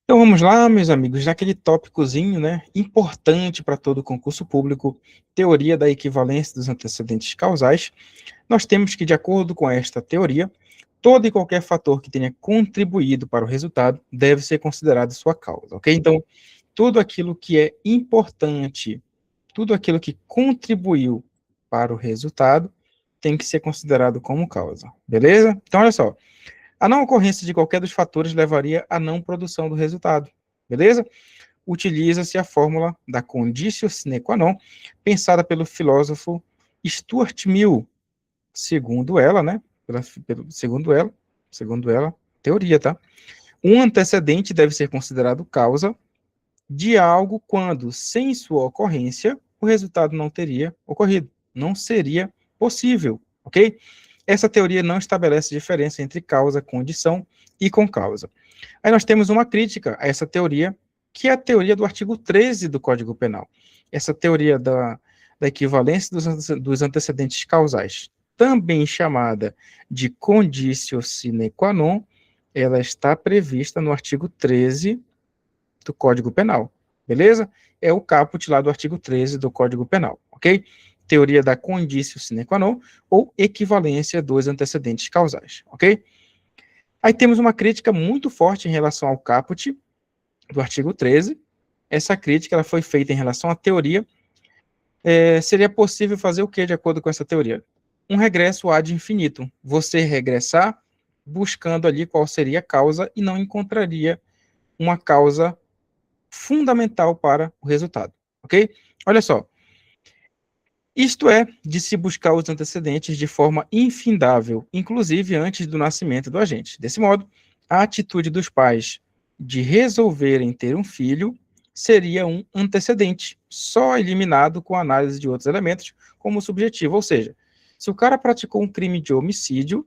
Então vamos lá, meus amigos, naquele tópicozinho, né, importante para todo concurso público, teoria da equivalência dos antecedentes causais, nós temos que, de acordo com esta teoria, todo e qualquer fator que tenha contribuído para o resultado deve ser considerado sua causa, ok? Então, tudo aquilo que é importante, tudo aquilo que contribuiu para o resultado, tem que ser considerado como causa, beleza? Então, olha só, a não ocorrência de qualquer dos fatores levaria à não produção do resultado, beleza? Utiliza-se a fórmula da conditio sine qua non, pensada pelo filósofo Stuart Mill, segundo ela, né? Segundo ela, teoria, tá? Um antecedente deve ser considerado causa de algo quando, sem sua ocorrência, o resultado não teria ocorrido, não seria possível, ok? Essa teoria não estabelece diferença entre causa, condição e concausa. Aí nós temos uma crítica a essa teoria, que é a teoria do artigo 13 do Código Penal. Essa teoria da equivalência dos antecedentes causais, também chamada de conditio sine qua non, ela está prevista no artigo 13 do Código Penal, beleza? É o caput lá do artigo 13 do Código Penal, ok? Teoria da conditio sine qua non, ou equivalência dos antecedentes causais, ok? Aí temos uma crítica muito forte em relação ao caput do artigo 13. Essa crítica ela foi feita em relação à teoria. Seria possível fazer o que de acordo com essa teoria? Um regresso ad infinitum. Você regressar buscando ali qual seria a causa e não encontraria uma causa fundamental para o resultado, ok? Olha só, isto é de se buscar os antecedentes de forma infindável, inclusive antes do nascimento do agente. Desse modo, a atitude dos pais de resolverem ter um filho seria um antecedente, só eliminado com a análise de outros elementos, como subjetivo. Ou seja, se o cara praticou um crime de homicídio,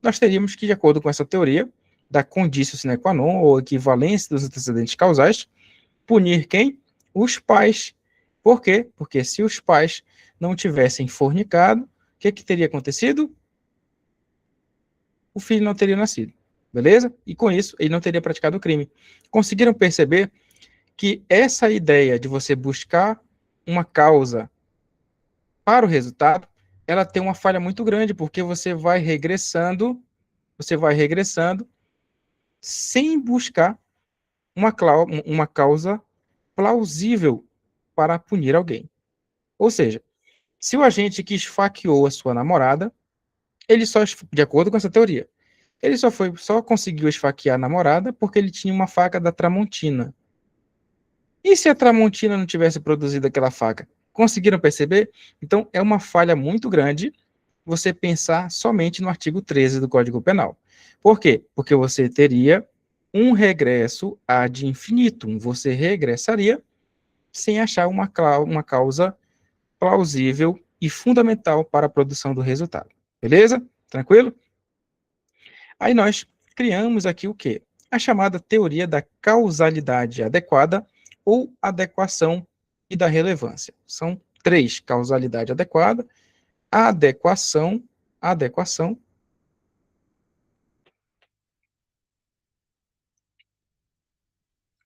nós teríamos que, de acordo com essa teoria, da conditio sine qua non, ou equivalência dos antecedentes causais, punir quem? Os pais. Por quê? Porque se os pais não tivessem fornicado, o que teria acontecido? O filho não teria nascido, beleza? E com isso, ele não teria praticado o crime. Conseguiram perceber que essa ideia de você buscar uma causa para o resultado, ela tem uma falha muito grande, porque você vai regressando sem buscar uma causa plausível para punir alguém. Ou seja, se o agente que esfaqueou a sua namorada, ele só, de acordo com essa teoria, ele só conseguiu esfaquear a namorada porque ele tinha uma faca da Tramontina. E se a Tramontina não tivesse produzido aquela faca? Conseguiram perceber? Então, é uma falha muito grande você pensar somente no artigo 13 do Código Penal. Por quê? Porque você teria um regresso ad infinitum. Você regressaria sem achar uma causa plausível e fundamental para a produção do resultado. Beleza? Tranquilo? Aí nós criamos aqui o quê? A chamada teoria da causalidade adequada ou adequação e da relevância. São três: causalidade adequada, adequação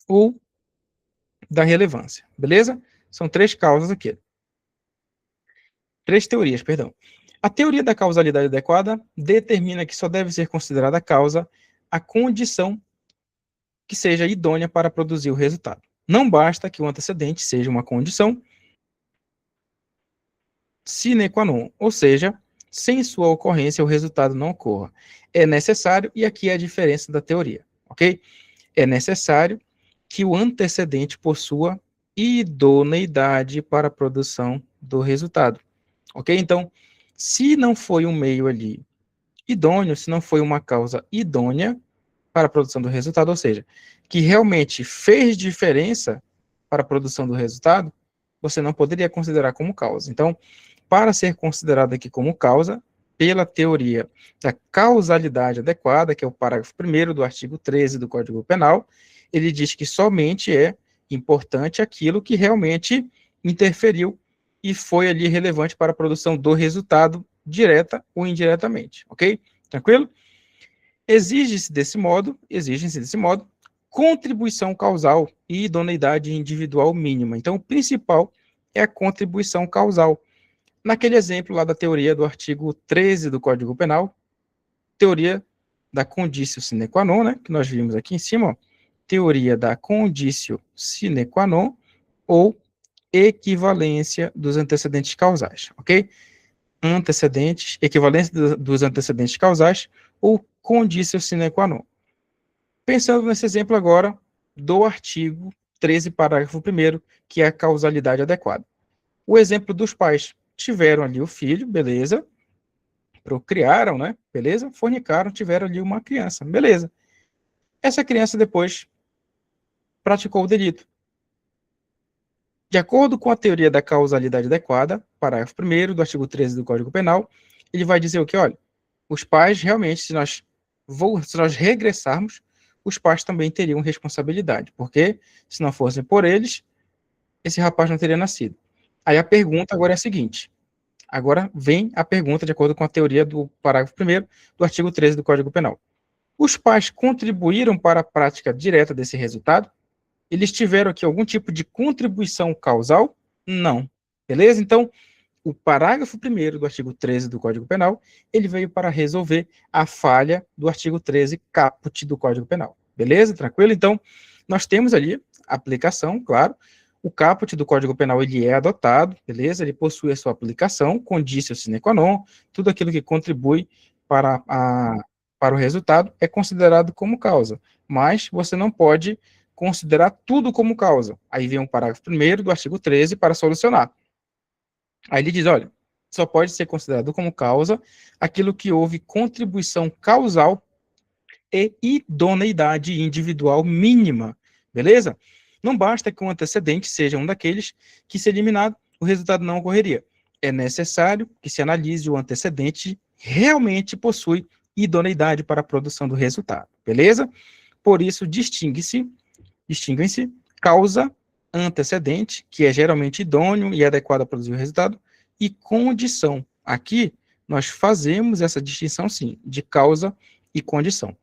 ou da relevância. Beleza? São três causas aqui. Três teorias, perdão. A teoria da causalidade adequada determina que só deve ser considerada causa a condição que seja idônea para produzir o resultado. Não basta que o antecedente seja uma condição sine qua non, ou seja, sem sua ocorrência o resultado não ocorra. É necessário, e aqui é a diferença da teoria, ok? É necessário que o antecedente possua idoneidade para a produção do resultado, ok? Então, se não foi um meio ali idôneo, se não foi uma causa idônea para a produção do resultado, ou seja, que realmente fez diferença para a produção do resultado, você não poderia considerar como causa. Então, para ser considerado aqui como causa, pela teoria da causalidade adequada, que é o parágrafo 1º do artigo 13 do Código Penal, ele diz que somente é importante aquilo que realmente interferiu e foi ali relevante para a produção do resultado, direta ou indiretamente, ok? Tranquilo? Exigem-se desse modo contribuição causal e idoneidade individual mínima. Então, o principal é a contribuição causal. Naquele exemplo lá da teoria do artigo 13 do Código Penal, teoria da conditio sine qua non, né, que nós vimos aqui em cima, ó, teoria da conditio sine qua non, ou equivalência dos antecedentes causais, ok? Antecedentes, equivalência dos antecedentes causais, ou conditio sine qua non. Pensando nesse exemplo agora do artigo 13, parágrafo 1º, que é a causalidade adequada. O exemplo dos pais tiveram ali o filho, beleza, procriaram, né, beleza, fornicaram, tiveram ali uma criança, beleza. Essa criança depois praticou o delito. De acordo com a teoria da causalidade adequada, parágrafo 1º do artigo 13 do Código Penal, ele vai dizer o que? Olha, os pais realmente, se nós regressarmos, os pais também teriam responsabilidade, porque se não fossem por eles, esse rapaz não teria nascido. Aí a pergunta agora é a seguinte, agora vem a pergunta de acordo com a teoria do parágrafo 1º do artigo 13 do Código Penal. Os pais contribuíram para a prática direta desse resultado? Eles tiveram aqui algum tipo de contribuição causal? Não. Beleza? Então, o parágrafo 1º do artigo 13 do Código Penal, ele veio para resolver a falha do artigo 13 caput do Código Penal. Beleza? Tranquilo? Então, nós temos ali a aplicação, claro. O caput do Código Penal, ele é adotado, beleza? Ele possui a sua aplicação, conditio sine qua non, tudo aquilo que contribui para o resultado é considerado como causa, mas você não pode considerar tudo como causa. Aí vem o parágrafo 1º do artigo 13 para solucionar. Aí ele diz, olha, só pode ser considerado como causa aquilo que houve contribuição causal e idoneidade individual mínima, beleza? Não basta que um antecedente seja um daqueles que, se eliminado, o resultado não ocorreria. É necessário que se analise o antecedente realmente possui idoneidade para a produção do resultado, beleza? Por isso, distinguem-se causa antecedente, que é geralmente idôneo e adequado a produzir o resultado, e condição. Aqui, nós fazemos essa distinção, sim, de causa e condição.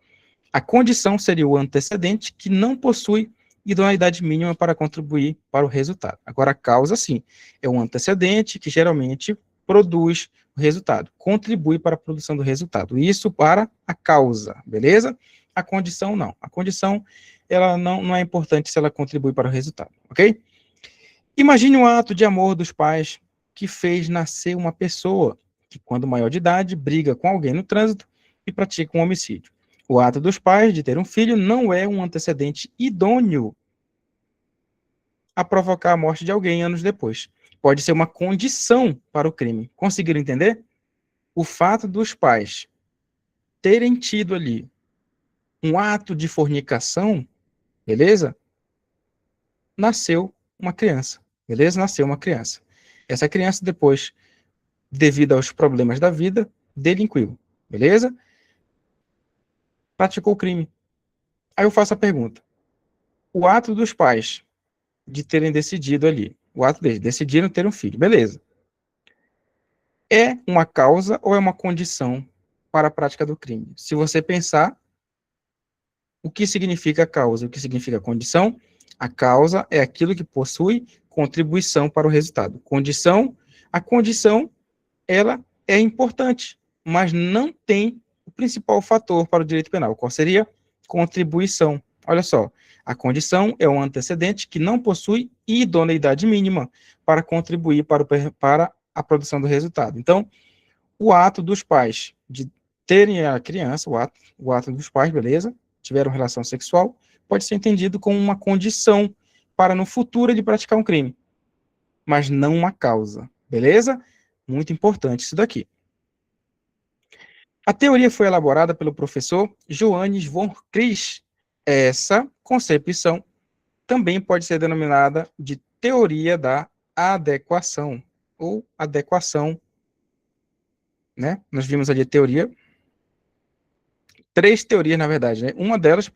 A condição seria o antecedente que não possui idoneidade mínima para contribuir para o resultado. Agora, a causa, sim, é um antecedente que geralmente produz o resultado, contribui para a produção do resultado. Isso para a causa, beleza? A condição, não. A condição, ela não é importante se ela contribui para o resultado, ok? Imagine um ato de amor dos pais que fez nascer uma pessoa que, quando maior de idade, briga com alguém no trânsito e pratica um homicídio. O ato dos pais de ter um filho não é um antecedente idôneo a provocar a morte de alguém anos depois. Pode ser uma condição para o crime. Conseguiram entender? O fato dos pais terem tido ali um ato de fornicação, beleza? Nasceu uma criança, beleza? Nasceu uma criança. Essa criança depois, devido aos problemas da vida, delinquiu, beleza? Praticou o crime. Aí eu faço a pergunta. O ato dos pais de terem decidido ali, o ato deles, decidiram ter um filho, beleza. É uma causa ou é uma condição para a prática do crime? Se você pensar, o que significa causa, o que significa condição? A causa é aquilo que possui contribuição para o resultado. Condição, a condição, ela é importante, mas não tem o principal fator para o direito penal. Qual seria? Contribuição. Olha só, a condição é um antecedente que não possui idoneidade mínima para contribuir para a produção do resultado. Então, o ato dos pais de terem a criança, o ato dos pais, beleza, tiveram relação sexual, pode ser entendido como uma condição para no futuro ele praticar um crime, mas não uma causa, beleza? Muito importante isso daqui. A teoria foi elaborada pelo professor Johannes von Chris. Essa concepção também pode ser denominada de teoria da adequação, ou adequação, né? Nós vimos ali a teoria, 3 teorias, na verdade, né? Uma delas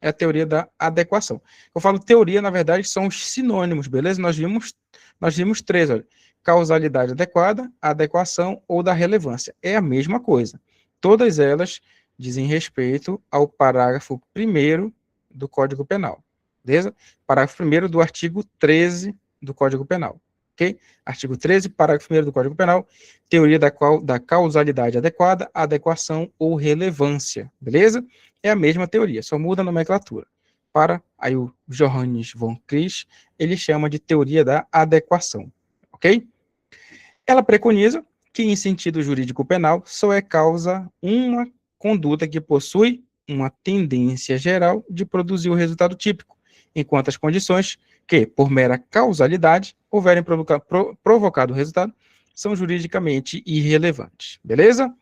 é a teoria da adequação. Eu falo teoria, na verdade, são os sinônimos, beleza? Nós vimos 3, olha. Causalidade adequada, adequação ou da relevância. É a mesma coisa. Todas elas dizem respeito ao parágrafo 1º, do Código Penal, beleza? Parágrafo 1º do artigo 13 do Código Penal, ok? Artigo 13, parágrafo 1º do Código Penal, teoria da causalidade adequada, adequação ou relevância, beleza? É a mesma teoria, só muda a nomenclatura. Aí o Johannes von Chris, ele chama de teoria da adequação, ok? Ela preconiza que, em sentido jurídico penal, só é causa uma conduta que possui uma tendência geral de produzir o resultado típico, enquanto as condições que, por mera causalidade, houverem provocado o resultado, são juridicamente irrelevantes. Beleza?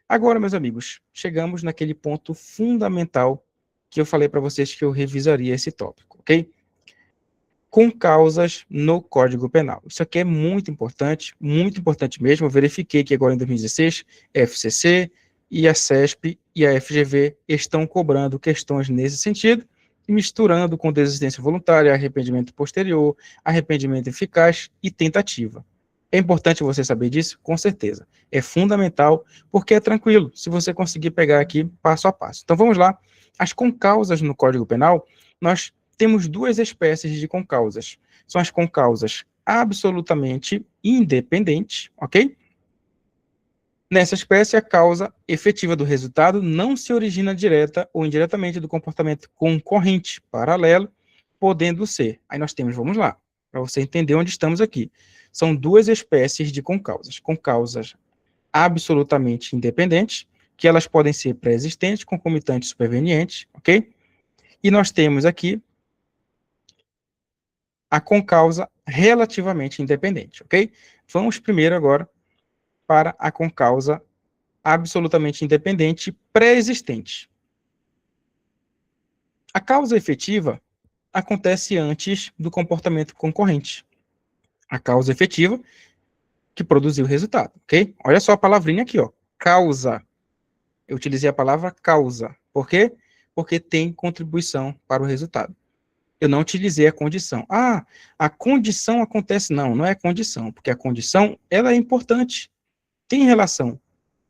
Agora, meus amigos, chegamos naquele ponto fundamental que eu falei para vocês que eu revisaria esse tópico, ok? Com causas no Código Penal. Isso aqui é muito importante mesmo. Eu verifiquei que agora em 2016, a FCC e a CESP e a FGV estão cobrando questões nesse sentido, misturando com desistência voluntária, arrependimento posterior, arrependimento eficaz e tentativa. É importante você saber disso? Com certeza. É fundamental, porque é tranquilo, se você conseguir pegar aqui passo a passo. Então vamos lá. As concausas no Código Penal, nós temos duas espécies de concausas. São as concausas absolutamente independentes, ok? Nessa espécie, a causa efetiva do resultado não se origina direta ou indiretamente do comportamento concorrente, paralelo, podendo ser. Aí nós temos, vamos lá, para você entender onde estamos aqui. São duas espécies de concausas. Concausas absolutamente independentes, que elas podem ser pré-existentes, concomitantes, supervenientes, ok? E nós temos aqui a concausa relativamente independente, ok? Vamos primeiro agora para a concausa absolutamente independente pré-existente. A causa efetiva acontece antes do comportamento concorrente. A causa efetiva que produziu o resultado, ok? Olha só a palavrinha aqui, ó, causa. Eu utilizei a palavra causa. Por quê? Porque tem contribuição para o resultado. Eu não utilizei a condição. Ah, a condição acontece. Não, não é condição, porque a condição, ela é importante, tem relação,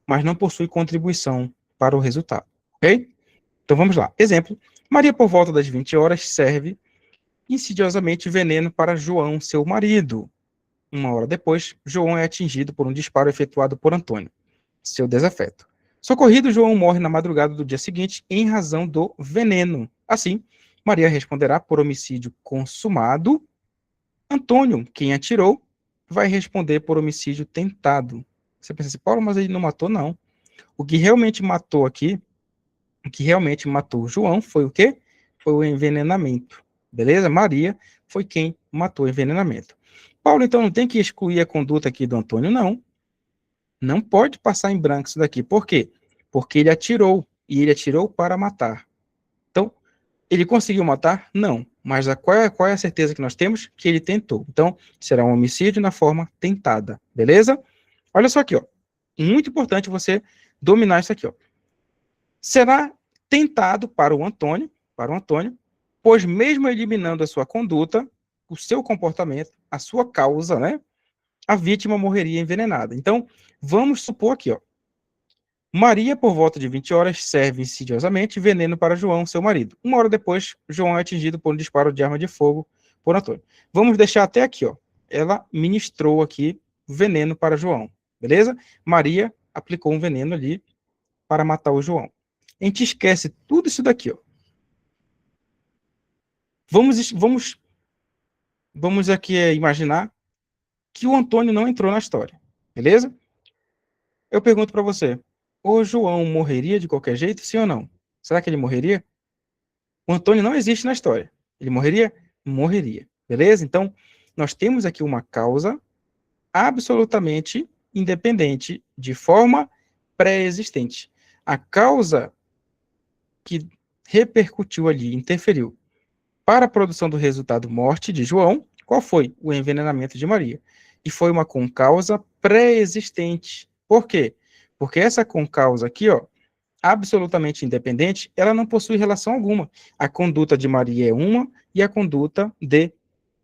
mas não possui contribuição para o resultado, ok? Então vamos lá. Exemplo, Maria, por volta das 20 horas, serve insidiosamente veneno para João, seu marido. 1 hora depois, João é atingido por um disparo efetuado por Antônio, seu desafeto. Socorrido, João morre na madrugada do dia seguinte em razão do veneno. Assim, Maria responderá por homicídio consumado. Antônio, quem atirou, vai responder por homicídio tentado. Você pensa assim, Paulo, mas ele não matou, não. O que realmente matou aqui, o que realmente matou João foi o quê? Foi o envenenamento. Beleza? Maria foi quem matou o envenenamento. Paulo, então, não tem que excluir a conduta aqui do Antônio, não. Não pode passar em branco isso daqui. Por quê? Porque ele atirou, e ele atirou para matar. Então, ele conseguiu matar? Não. Mas qual é a certeza que nós temos? Que ele tentou. Então, será um homicídio na forma tentada. Beleza? Olha só aqui, ó. Muito importante você dominar isso aqui, ó. Será tentado para o Antônio, pois mesmo eliminando a sua conduta, o seu comportamento, a sua causa, né? A vítima morreria envenenada. Então, vamos supor aqui, ó. Maria, por volta de 20 horas, serve insidiosamente veneno para João, seu marido. 1 hora depois, João é atingido por um disparo de arma de fogo por Antônio. Vamos deixar até aqui, ó. Ela ministrou aqui veneno para João, beleza? Maria aplicou um veneno ali para matar o João. A gente esquece tudo isso daqui, ó. Vamos aqui imaginar que o Antônio não entrou na história, beleza? Eu pergunto para você, o João morreria de qualquer jeito, sim ou não? Será que ele morreria? O Antônio não existe na história. Ele morreria? Morreria. Beleza? Então, nós temos aqui uma causa absolutamente independente, de forma pré-existente. A causa que repercutiu ali, interferiu para a produção do resultado morte de João, qual foi? O envenenamento de Maria. E foi uma concausa pré-existente. Por quê? Porque essa concausa aqui, ó, absolutamente independente, ela não possui relação alguma. A conduta de Maria é uma e a conduta de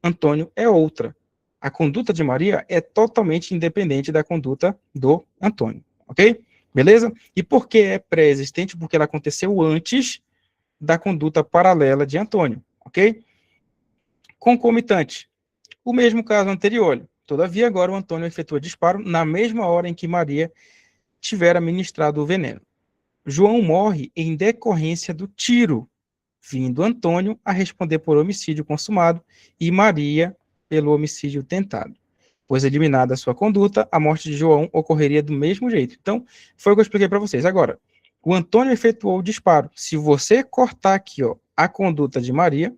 Antônio é outra. A conduta de Maria é totalmente independente da conduta do Antônio, ok? Beleza? E por que é pré-existente? Porque ela aconteceu antes da conduta paralela de Antônio, ok? Concomitante. O mesmo caso anterior. Todavia, agora o Antônio efetua disparo na mesma hora em que Maria tiver ministrado o veneno. João morre em decorrência do tiro, vindo Antônio a responder por homicídio consumado e Maria pelo homicídio tentado. Pois eliminada a sua conduta, a morte de João ocorreria do mesmo jeito. Então, foi o que eu expliquei para vocês. Agora, o Antônio efetuou o disparo. Se você cortar aqui, ó, a conduta de Maria,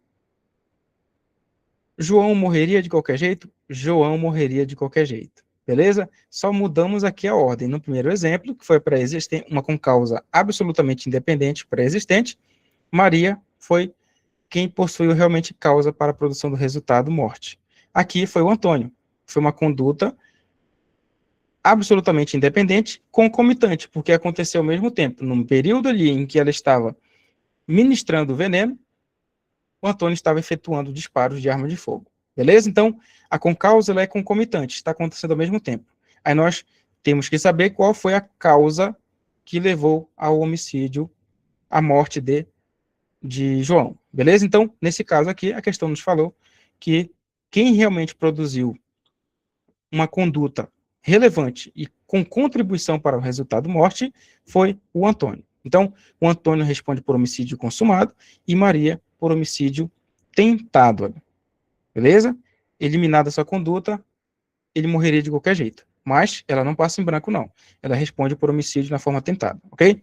João morreria de qualquer jeito? João morreria de qualquer jeito. Beleza? Só mudamos aqui a ordem. No primeiro exemplo, que foi pré-existente, uma com causa absolutamente independente, pré-existente, Maria foi quem possuiu realmente causa para a produção do resultado morte. Aqui foi o Antônio. Foi uma conduta absolutamente independente, concomitante, porque aconteceu ao mesmo tempo. Num período ali em que ela estava ministrando o veneno, o Antônio estava efetuando disparos de arma de fogo. Beleza? Então, a concausa ela é concomitante, está acontecendo ao mesmo tempo. Aí nós temos que saber qual foi a causa que levou ao homicídio, à morte de João. Beleza? Então, nesse caso aqui, a questão nos falou que quem realmente produziu uma conduta relevante e com contribuição para o resultado morte foi o Antônio. Então, o Antônio responde por homicídio consumado e Maria por homicídio tentado. Beleza? Eliminada sua conduta, ele morreria de qualquer jeito. Mas ela não passa em branco, não. Ela responde por homicídio na forma tentada, ok?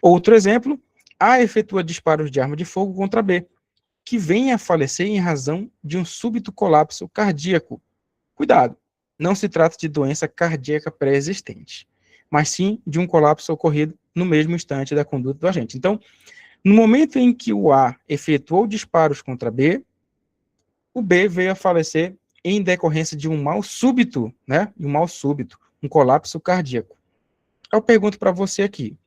Outro exemplo, A efetua disparos de arma de fogo contra B, que vem a falecer em razão de um súbito colapso cardíaco. Cuidado, não se trata de doença cardíaca pré-existente, mas sim de um colapso ocorrido no mesmo instante da conduta do agente. Então, no momento em que o A efetuou disparos contra B, o B veio a falecer em decorrência de um mal súbito, né? Um mal súbito, um colapso cardíaco. Eu pergunto para você aqui,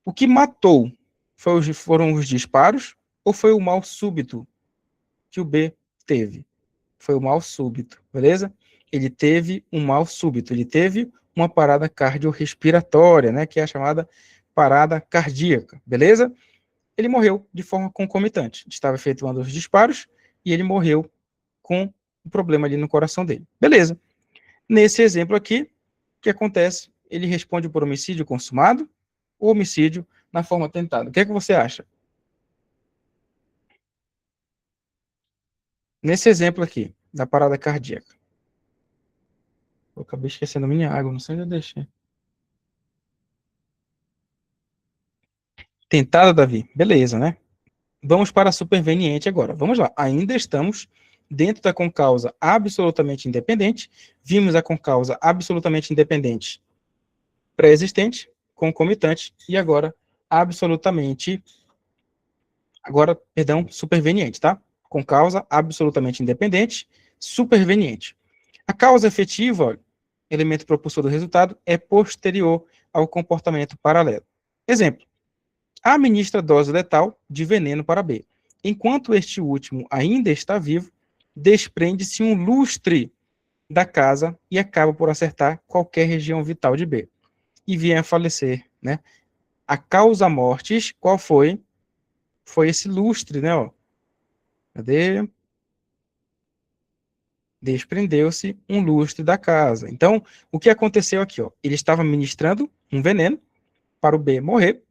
o que matou foram os disparos ou foi o mal súbito que o B teve? Foi o mal súbito, beleza? Ele teve um mal súbito, ele teve uma parada cardiorrespiratória, né, que é a chamada parada cardíaca, beleza? Ele morreu de forma concomitante. Estava efetuando os disparos e ele morreu com um problema ali no coração dele. Beleza. Nesse exemplo aqui, o que acontece? Ele responde por homicídio consumado ou homicídio na forma tentada. O que é que você acha? Nesse exemplo aqui, da parada cardíaca. Eu acabei esquecendo minha água, não sei onde eu deixei. Tentada, Davi? Beleza, né? Vamos para a superveniente agora. Vamos lá. Ainda estamos dentro da concausa absolutamente independente. Vimos a concausa absolutamente independente pré-existente, concomitante, e agora absolutamente, superveniente, tá? Com causa absolutamente independente, superveniente. A causa efetiva, elemento propulsor do resultado, é posterior ao comportamento paralelo. Exemplo, administra dose letal de veneno para B. Enquanto este último ainda está vivo, desprende-se um lustre da casa e acaba por acertar qualquer região vital de B. E vem a falecer, né? A causa mortis, qual foi? Foi esse lustre, né? Ó. Cadê? Desprendeu-se um lustre da casa. Então, o que aconteceu aqui? Ó? Ele estava ministrando um veneno para o B morrer.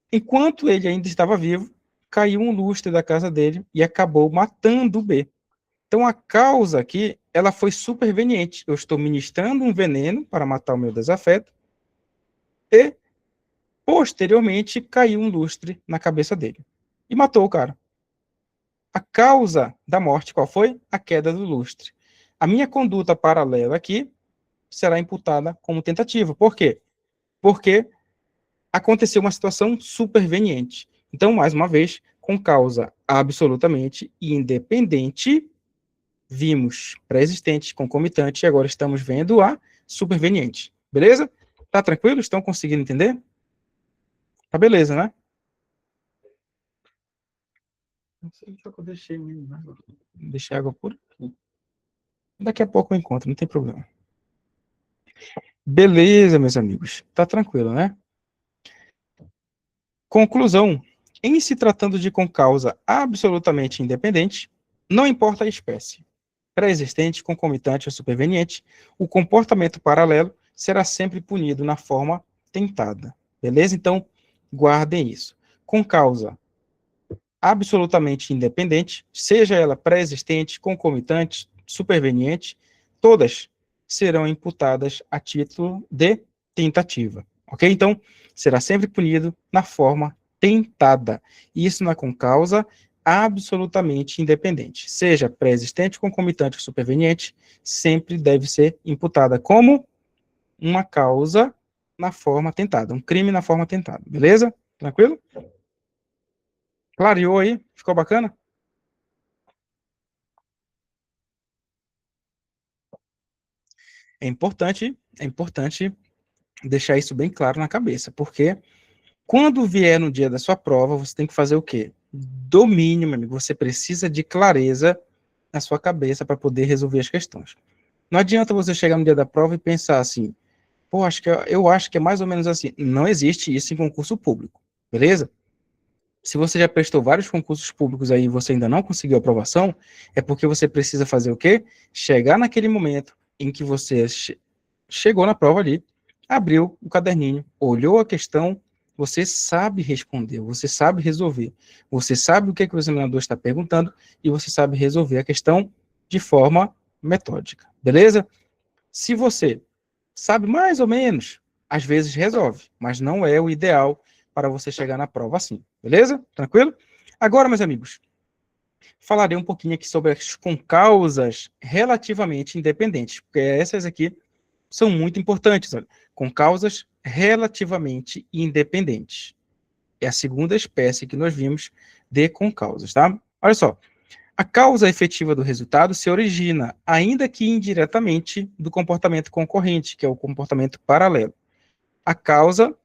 Enquanto ele ainda estava vivo, caiu um lustre da casa dele e acabou matando o B. Então, a causa aqui, ela foi superveniente. Eu estou ministrando um veneno para matar o meu desafeto e, posteriormente, caiu um lustre na cabeça dele. E matou o cara. A causa da morte, qual foi? A queda do lustre. A minha conduta paralela aqui será imputada como tentativa. Por quê? Porque aconteceu uma situação superveniente. Então, mais uma vez, com causa absolutamente independente, vimos pré-existente, concomitante, e agora estamos vendo a superveniente. Beleza? Tá tranquilo? Estão conseguindo entender? Tá beleza, né? Não sei o que eu deixei. Deixei água por aqui. Daqui a pouco eu encontro, não tem problema. Beleza, meus amigos. Tá tranquilo, né? Conclusão. Em se tratando de concausa absolutamente independente, não importa a espécie, pré-existente, concomitante ou superveniente, o comportamento paralelo será sempre punido na forma tentada. Beleza? Então, guardem isso. Concausa absolutamente independente, seja ela pré-existente, concomitante, superveniente, todas serão imputadas a título de tentativa, ok? Então, será sempre punido na forma tentada. Isso na concausa absolutamente independente. Seja pré-existente, concomitante ou superveniente, sempre deve ser imputada como uma causa na forma tentada, um crime na forma tentada, beleza? Tranquilo? Clareou aí? Ficou bacana? É importante deixar isso bem claro na cabeça, porque quando vier no dia da sua prova, você tem que fazer o quê? Domínio, meu amigo, você precisa de clareza na sua cabeça para poder resolver as questões. Não adianta você chegar no dia da prova e pensar assim, pô, eu acho que é mais ou menos assim. Não existe isso em concurso público, beleza? Se você já prestou vários concursos públicos aí e você ainda não conseguiu aprovação, é porque você precisa fazer o quê? Chegar naquele momento em que você chegou na prova ali, abriu o caderninho, olhou a questão, você sabe responder, você sabe resolver, você sabe o que, é que o examinador está perguntando e você sabe resolver a questão de forma metódica, beleza? Se você sabe mais ou menos, às vezes resolve, mas não é o ideal para você chegar na prova assim, beleza? Tranquilo? Agora, meus amigos, falarei um pouquinho aqui sobre as concausas relativamente independentes, porque essas aqui são muito importantes, olha, com causas relativamente independentes. É a segunda espécie que nós vimos de concausas, tá? Olha só, a causa efetiva do resultado se origina, ainda que indiretamente, do comportamento concorrente, que é o comportamento paralelo. A causa,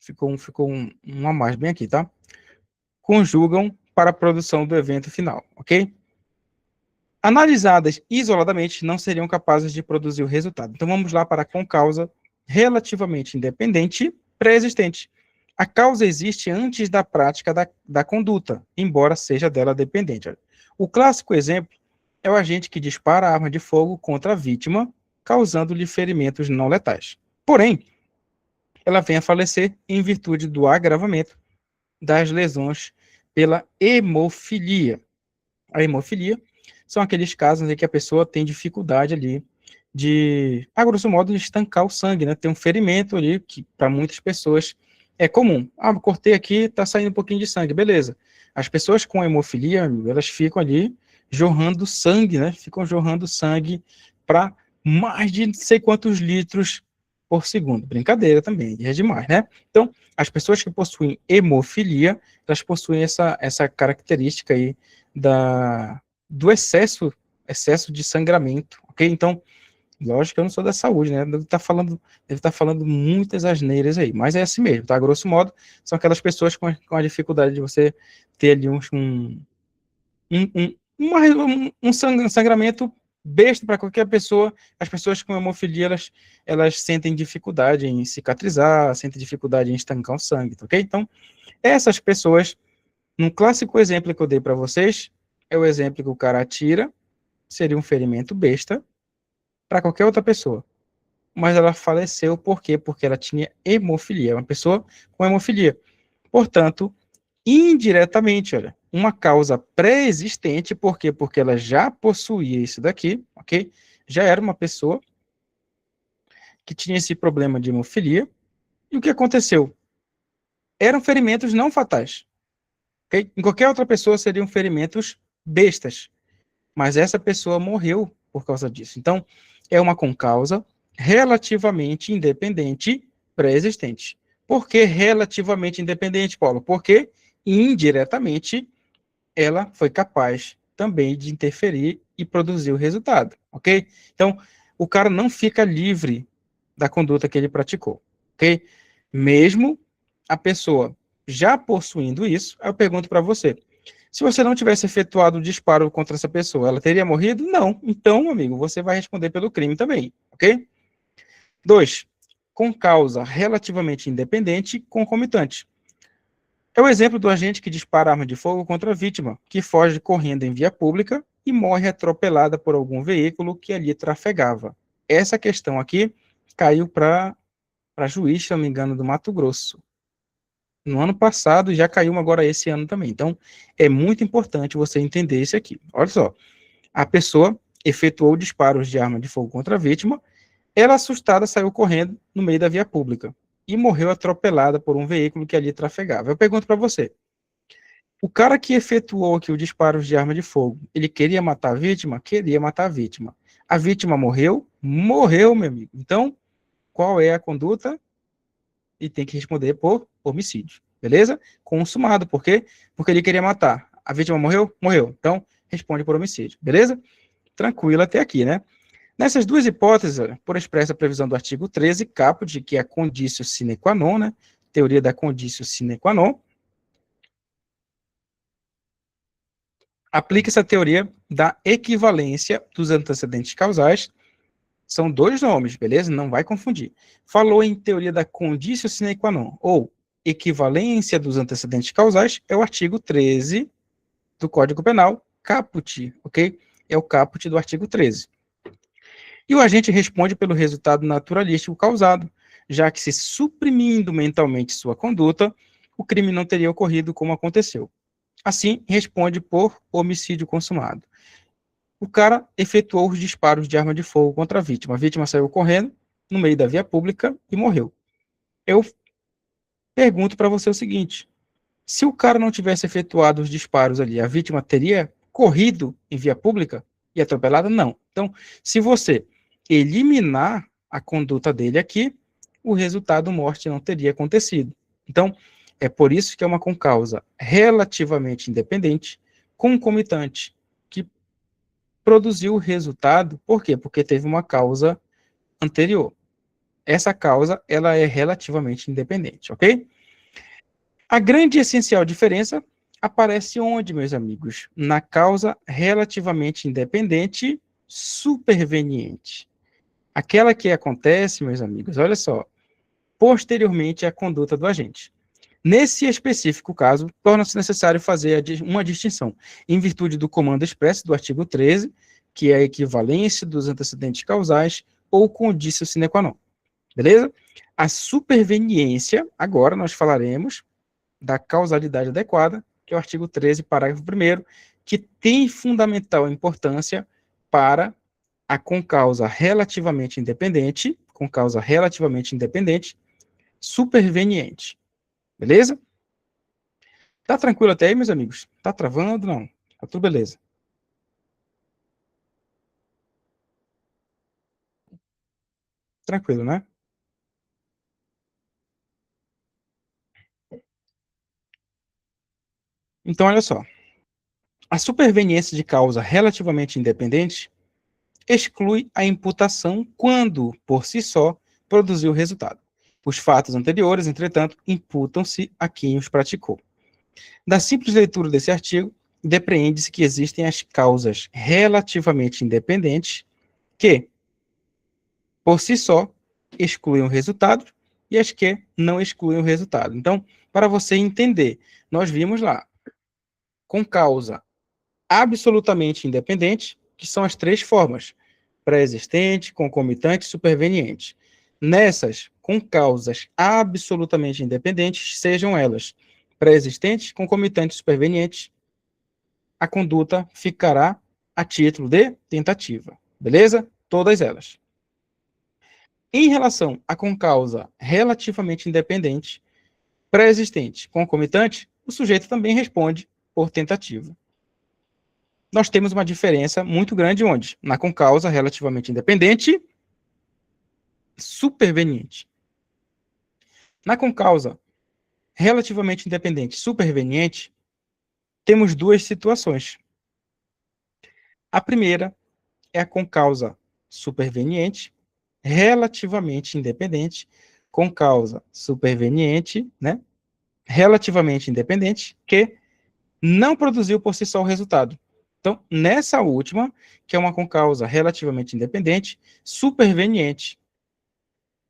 ficou um a mais bem aqui, tá? Conjugam para a produção do evento final, ok? Analisadas isoladamente, não seriam capazes de produzir o resultado. Então vamos lá para a concausa relativamente independente pré-existente. A causa existe antes da prática da conduta, embora seja dela dependente. O clássico exemplo é o agente que dispara a arma de fogo contra a vítima, causando-lhe ferimentos não letais. Porém, ela vem a falecer em virtude do agravamento das lesões pela hemofilia. A hemofilia são aqueles casos em que a pessoa tem dificuldade ali de, a grosso modo, de estancar o sangue, né? Tem um ferimento ali que para muitas pessoas é comum. Ah, cortei aqui, tá saindo um pouquinho de sangue, beleza. As pessoas com hemofilia, amigo, elas ficam ali jorrando sangue, né? Ficam jorrando sangue para mais de não sei quantos litros por segundo. Brincadeira também, é demais, né? Então, as pessoas que possuem hemofilia, elas possuem essa característica aí do excesso de sangramento, ok? Então, lógico que eu não sou da saúde, né? Deve estar falando muitas asneiras aí, mas é assim mesmo, tá? Grosso modo, são aquelas pessoas com a dificuldade de você ter ali um sangramento besta para qualquer pessoa. As pessoas com hemofilia, elas sentem dificuldade em cicatrizar, sentem dificuldade em estancar o sangue, tá ok? Então, essas pessoas, num clássico exemplo que eu dei para vocês, é o exemplo que o cara atira, seria um ferimento besta para qualquer outra pessoa. Mas ela faleceu por quê? Porque ela tinha hemofilia, uma pessoa com hemofilia. Portanto, indiretamente, olha, uma causa pré-existente, por quê? Porque ela já possuía isso daqui, ok? Já era uma pessoa que tinha esse problema de hemofilia. E o que aconteceu? Eram ferimentos não fatais, ok? Em qualquer outra pessoa seriam ferimentos bestas, mas essa pessoa morreu por causa disso. Então, é uma concausa relativamente independente pré-existente. Por que relativamente independente, Paulo? Porque indiretamente ela foi capaz também de interferir e produzir o resultado, ok? Então, o cara não fica livre da conduta que ele praticou, ok? Mesmo a pessoa já possuindo isso, eu pergunto para você, se você não tivesse efetuado o disparo contra essa pessoa, ela teria morrido? Não. Então, amigo, você vai responder pelo crime também, ok? 2. Com causa relativamente independente concomitante. É o exemplo do agente que dispara arma de fogo contra a vítima, que foge correndo em via pública e morre atropelada por algum veículo que ali trafegava. Essa questão aqui caiu para juiz, se não me engano, do Mato Grosso. No ano passado, já caiu uma agora esse ano também. Então, é muito importante você entender isso aqui. Olha só, a pessoa efetuou disparos de arma de fogo contra a vítima, ela assustada saiu correndo no meio da via pública e morreu atropelada por um veículo que ali trafegava. Eu pergunto para você, o cara que efetuou aqui o disparo de arma de fogo, ele queria matar a vítima? Queria matar a vítima. A vítima morreu? Morreu, meu amigo. Então, qual é a conduta? E tem que responder por homicídio, beleza? Consumado, por quê? Porque ele queria matar. A vítima morreu? Morreu. Então, responde por homicídio, beleza? Tranquilo até aqui, né? Nessas duas hipóteses, por expressa previsão do artigo 13, caput, que é a conditio sine qua non, né? Teoria da conditio sine qua non, aplica-se a teoria da equivalência dos antecedentes causais. São dois nomes, beleza? Não vai confundir. Falou em teoria da conditio sine qua non, ou equivalência dos antecedentes causais, é o artigo 13 do Código Penal, caput, ok? É o caput do artigo 13. E o agente responde pelo resultado naturalístico causado, já que se suprimindo mentalmente sua conduta, o crime não teria ocorrido como aconteceu. Assim, responde por homicídio consumado. O cara efetuou os disparos de arma de fogo contra a vítima. A vítima saiu correndo no meio da via pública e morreu. Eu pergunto para você o seguinte: se o cara não tivesse efetuado os disparos ali, a vítima teria corrido em via pública e atropelada? Não. Então, se você eliminar a conduta dele aqui, o resultado morte não teria acontecido. Então, é por isso que é uma concausa relativamente independente, concomitante, que produziu o resultado. Por quê? Porque teve uma causa anterior. Essa causa, ela é relativamente independente, ok? A grande e essencial diferença aparece onde, meus amigos? Na causa relativamente independente superveniente. Aquela que acontece, meus amigos, olha só, posteriormente à conduta do agente. Nesse específico caso, torna-se necessário fazer uma distinção, em virtude do comando expresso do artigo 13, que é a equivalência dos antecedentes causais ou conditio sine qua non. Beleza? A superveniência, agora nós falaremos da causalidade adequada, que é o artigo 13, parágrafo 1º, que tem fundamental importância para a concausa relativamente independente, superveniente. Beleza? Tá tranquilo até aí, meus amigos? Tá travando? Não. Tá tudo beleza. Tranquilo, né? Então, olha só. A superveniência de causa relativamente independente exclui a imputação quando, por si só, produziu o resultado. Os fatos anteriores, entretanto, imputam-se a quem os praticou. Da simples leitura desse artigo, depreende-se que existem as causas relativamente independentes que, por si só, excluem o resultado e as que não excluem o resultado. Então, para você entender, nós vimos lá, com causa absolutamente independente, que são as três formas: pré-existente, concomitante e superveniente. Nessas, com causas absolutamente independentes, sejam elas pré-existentes, concomitantes e supervenientes, a conduta ficará a título de tentativa. Beleza? Todas elas. Em relação a com causa relativamente independente, pré-existente, concomitante, o sujeito também responde por tentativa. Nós temos uma diferença muito grande onde? Na concausa relativamente independente, superveniente. Na concausa relativamente independente, superveniente, temos duas situações. A primeira é a concausa superveniente, relativamente independente, concausa superveniente, né? Relativamente independente, que não produziu por si só o resultado. Então, nessa última, que é uma concausa relativamente independente, superveniente,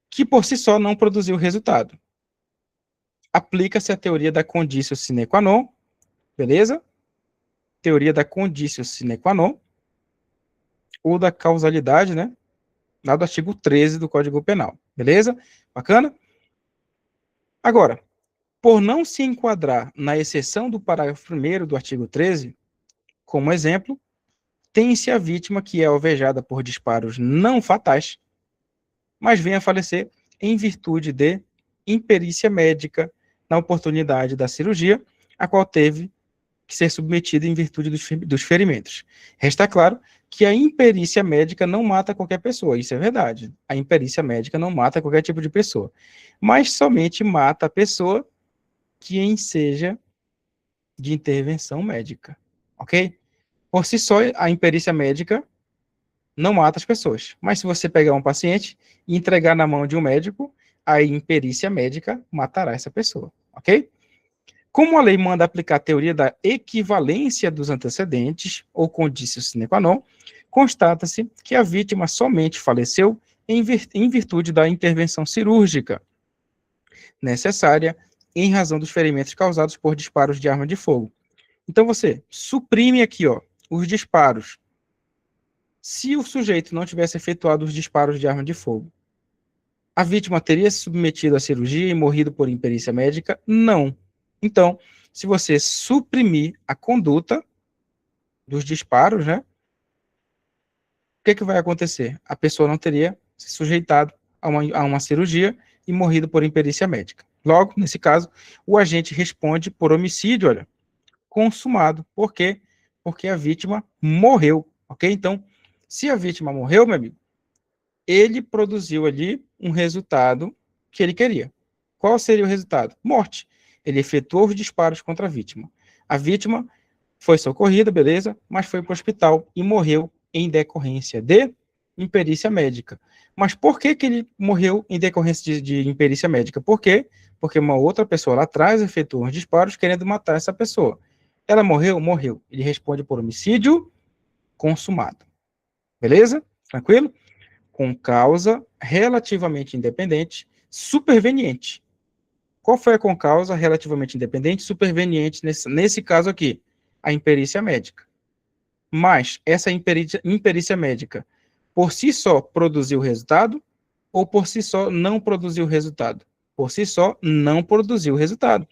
que por si só não produziu o resultado. aplica-se a teoria da conditio sine qua non, beleza? Teoria da conditio sine qua non, ou da causalidade, né? Lá do artigo 13 do Código Penal, beleza? Bacana? Agora, por não se enquadrar na exceção do parágrafo 1º do artigo 13, como exemplo, tem-se a vítima que é alvejada por disparos não fatais, mas vem a falecer em virtude de imperícia médica na oportunidade da cirurgia, a qual teve que ser submetida em virtude dos ferimentos. Resta claro que a imperícia médica não mata qualquer pessoa, isso é verdade. A imperícia médica não mata qualquer tipo de pessoa, mas somente mata a pessoa que enseja de intervenção médica, ok? Por si só, a imperícia médica não mata as pessoas. Mas se você pegar um paciente e entregar na mão de um médico, a imperícia médica matará essa pessoa, ok? Como a lei manda aplicar a teoria da equivalência dos antecedentes, ou conditio sine qua non, constata-se que a vítima somente faleceu em virtude da intervenção cirúrgica necessária em razão dos ferimentos causados por disparos de arma de fogo. Então você suprime aqui, ó, os disparos. Se o sujeito não tivesse efetuado os disparos de arma de fogo, a vítima teria se submetido à cirurgia e morrido por imperícia médica? Não. Então, se você suprimir a conduta dos disparos, né, o que vai acontecer? A pessoa não teria se sujeitado a uma cirurgia e morrido por imperícia médica. Logo, nesse caso, o agente responde por homicídio, olha, consumado. Por quê? Porque a vítima morreu, ok? Então, se a vítima morreu, meu amigo, ele produziu ali um resultado que ele queria. Qual seria o resultado? Morte. Ele efetuou os disparos contra a vítima. A vítima foi socorrida, beleza, mas foi para o hospital e morreu em decorrência de imperícia médica. Mas por que ele morreu em decorrência de imperícia médica? Por quê? Porque uma outra pessoa lá atrás efetuou os disparos querendo matar essa pessoa. Ela morreu? Morreu. Ele responde por homicídio consumado. Beleza? Tranquilo? Com causa relativamente independente, superveniente. Qual foi a concausa relativamente independente, superveniente nesse caso aqui? A imperícia médica. Mas essa imperícia médica, por si só, produziu resultado ou por si só não produziu resultado? Por si só, não produziu resultado.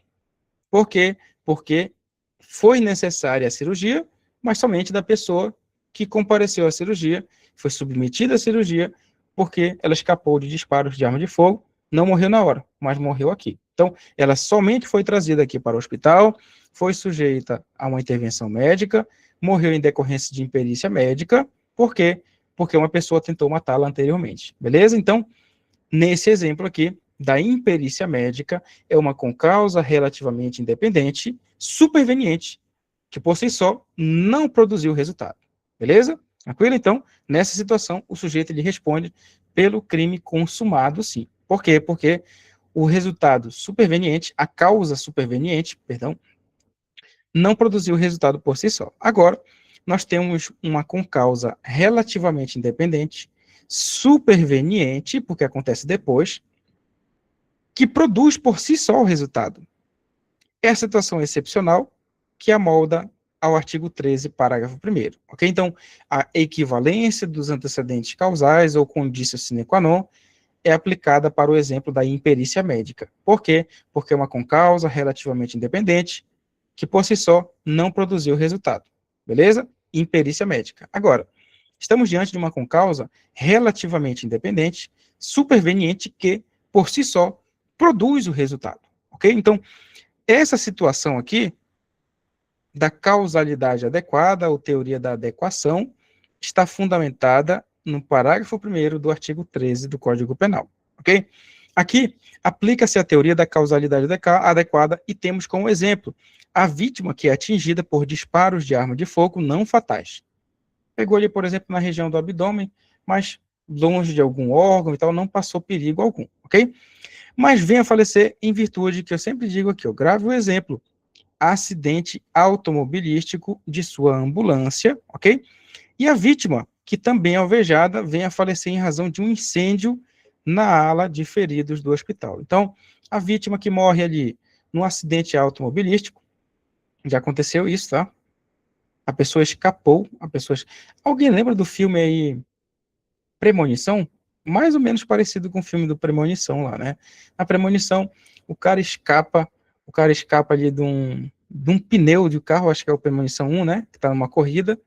Por quê? Porque foi necessária a cirurgia, mas somente da pessoa que compareceu à cirurgia, foi submetida à cirurgia, porque ela escapou de disparos de arma de fogo, não morreu na hora, mas morreu aqui. Então, ela somente foi trazida aqui para o hospital, foi sujeita a uma intervenção médica, morreu em decorrência de imperícia médica. Por quê? Porque uma pessoa tentou matá-la anteriormente. Beleza? Então, nesse exemplo aqui, da imperícia médica, é uma concausa relativamente independente, superveniente, que por si só não produziu resultado. Beleza? Tranquilo? Então, nessa situação, o sujeito ele responde pelo crime consumado, sim. Por quê? Porque o resultado superveniente, a causa superveniente, perdão, não produziu o resultado por si só. Agora, nós temos uma concausa relativamente independente, superveniente, porque acontece depois, que produz por si só o resultado. É a situação excepcional que amolda ao artigo 13, parágrafo 1º. Ok? Então, a equivalência dos antecedentes causais ou conditio sine qua non é aplicada para o exemplo da imperícia médica. Por quê? Porque é uma concausa relativamente independente que, por si só, não produziu resultado. Beleza? Imperícia médica. Agora, estamos diante de uma concausa relativamente independente, superveniente, que, por si só, produz o resultado. Ok? Então, essa situação aqui, da causalidade adequada, ou teoria da adequação, está fundamentada no parágrafo 1º do artigo 13 do Código Penal. Ok? Aqui, aplica-se a teoria da causalidade adequada e temos como exemplo a vítima que é atingida por disparos de arma de fogo não fatais. Pegou ali, por exemplo, na região do abdômen, mas longe de algum órgão e tal, não passou perigo algum, ok? Mas vem a falecer em virtude, que eu sempre digo aqui, eu gravo o exemplo, acidente automobilístico de sua ambulância, ok? E a vítima, que também é alvejada, vem a falecer em razão de um incêndio na ala de feridos do hospital. Então, a vítima que morre ali num acidente automobilístico, já aconteceu isso, tá? A pessoa escapou, Alguém lembra do filme aí, Premonição? Mais ou menos parecido com o filme do Premonição lá, né? Na Premonição, o cara escapa, ali de um pneu de carro, acho que é o Premonição 1, né? Que tá numa corrida.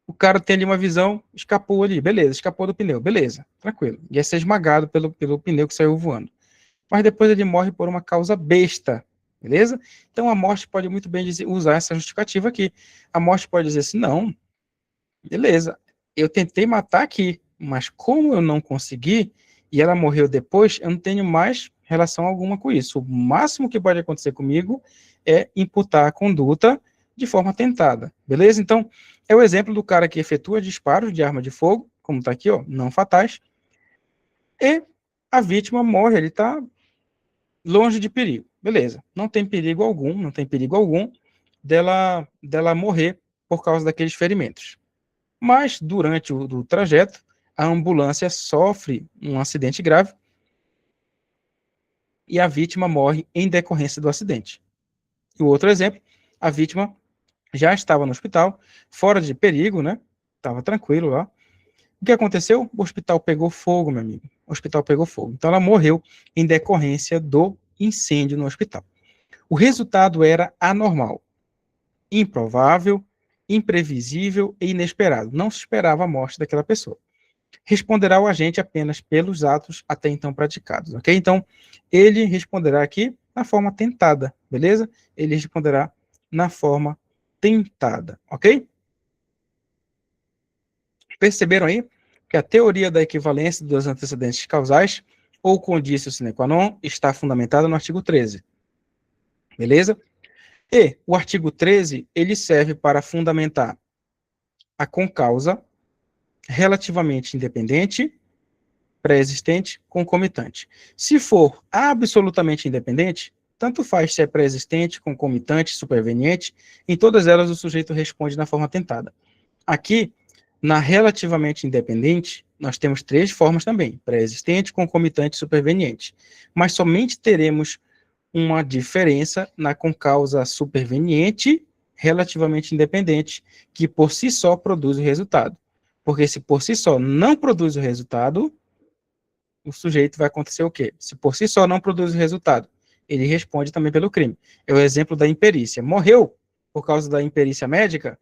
O cara tem ali uma visão, escapou ali, beleza, escapou do pneu, beleza, tranquilo. Ia ser esmagado pelo pneu que saiu voando. Mas depois ele morre por uma causa besta, beleza? Então a morte pode muito bem usar essa justificativa aqui. A morte pode dizer assim, não, beleza, eu tentei matar aqui, mas como eu não consegui, e ela morreu depois, eu não tenho mais relação alguma com isso. O máximo que pode acontecer comigo é imputar a conduta de forma tentada, beleza? Então, é o exemplo do cara que efetua disparos de arma de fogo, como está aqui, ó, não fatais, e a vítima morre, ele está longe de perigo, beleza? Não tem perigo algum dela morrer por causa daqueles ferimentos. Mas, durante o trajeto, a ambulância sofre um acidente grave e a vítima morre em decorrência do acidente. E o outro exemplo, a vítima já estava no hospital, fora de perigo, né? Estava tranquilo lá. O que aconteceu? O hospital pegou fogo, meu amigo. O hospital pegou fogo. Então ela morreu em decorrência do incêndio no hospital. O resultado era anormal, improvável, imprevisível e inesperado. Não se esperava a morte daquela pessoa. Responderá o agente apenas pelos atos até então praticados, ok? Então, ele responderá aqui na forma tentada, beleza? Ele responderá na forma tentada, ok? Perceberam aí que a teoria da equivalência dos antecedentes causais ou condício sine qua non está fundamentada no artigo 13, beleza? E o artigo 13, ele serve para fundamentar a concausa relativamente independente, pré-existente, concomitante. Se for absolutamente independente, tanto faz se é pré-existente, concomitante, superveniente, em todas elas o sujeito responde na forma tentada. Aqui, na relativamente independente, nós temos três formas também, pré-existente, concomitante e superveniente. Mas somente teremos uma diferença na concausa superveniente relativamente independente, que por si só produz o resultado. Porque se por si só não produz o resultado, o sujeito vai acontecer o quê? Se por si só não produz o resultado, ele responde também pelo crime. É o exemplo da imperícia. Morreu por causa da imperícia médica?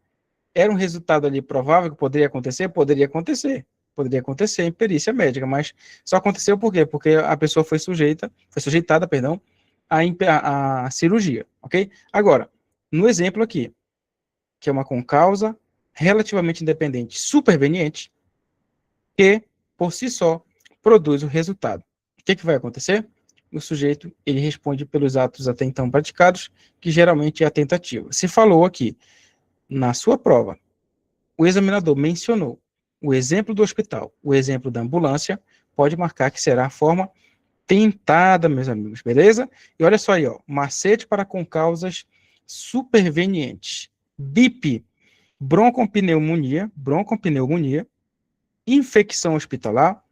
Era um resultado ali provável que poderia acontecer? Poderia acontecer. Poderia acontecer imperícia médica, mas só aconteceu por quê? Porque a pessoa foi sujeitada, perdão, à cirurgia, ok? Agora, no exemplo aqui, que é uma concausa relativamente independente superveniente, que, por si só, produz o resultado. O que vai acontecer? O sujeito, ele responde pelos atos até então praticados, que geralmente é a tentativa. Se falou aqui, na sua prova, o examinador mencionou o exemplo do hospital, o exemplo da ambulância, pode marcar que será a forma tentada, meus amigos, beleza? E olha só aí, ó, macete para concausas supervenientes. BIP, broncopneumonia, infecção hospitalar,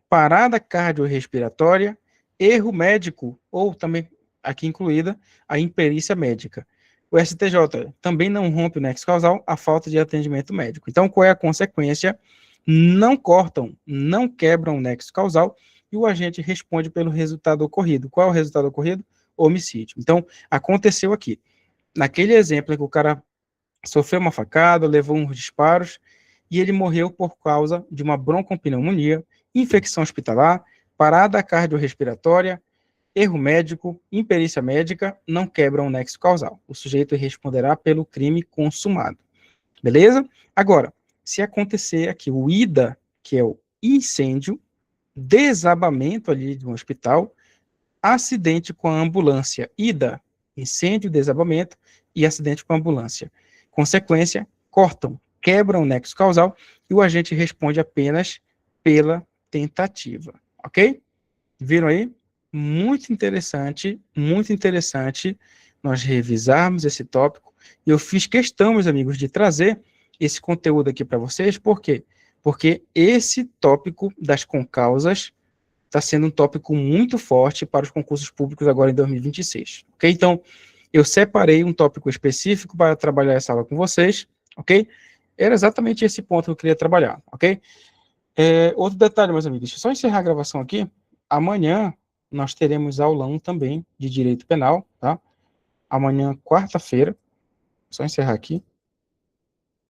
parada cardiorrespiratória, erro médico, ou também, aqui incluída, a imperícia médica. O STJ também não rompe o nexo causal a falta de atendimento médico. Então, qual é a consequência? Não cortam, não quebram o nexo causal e o agente responde pelo resultado ocorrido. Qual é o resultado ocorrido? Homicídio. Então, aconteceu aqui. Naquele exemplo em que o cara sofreu uma facada, levou uns disparos e ele morreu por causa de uma broncopneumonia, infecção hospitalar, parada cardiorrespiratória, erro médico, imperícia médica, não quebram o nexo causal. O sujeito responderá pelo crime consumado. Beleza? Agora, se acontecer aqui o IDA, que é o incêndio, desabamento ali de um hospital, acidente com a ambulância, IDA, incêndio, desabamento e acidente com a ambulância. Consequência, cortam, quebram o nexo causal e o agente responde apenas pela tentativa, ok? Viram aí? Muito interessante nós revisarmos esse tópico. E eu fiz questão, meus amigos, de trazer esse conteúdo aqui para vocês, por quê? Porque esse tópico das concausas está sendo um tópico muito forte para os concursos públicos agora em 2026, ok? Então, eu separei um tópico específico para trabalhar essa aula com vocês, ok? Era exatamente esse ponto que eu queria trabalhar, ok? Outro detalhe, meus amigos, deixa eu só encerrar a gravação aqui. Amanhã nós teremos aulão também de Direito Penal, tá? Amanhã, quarta-feira, só encerrar aqui.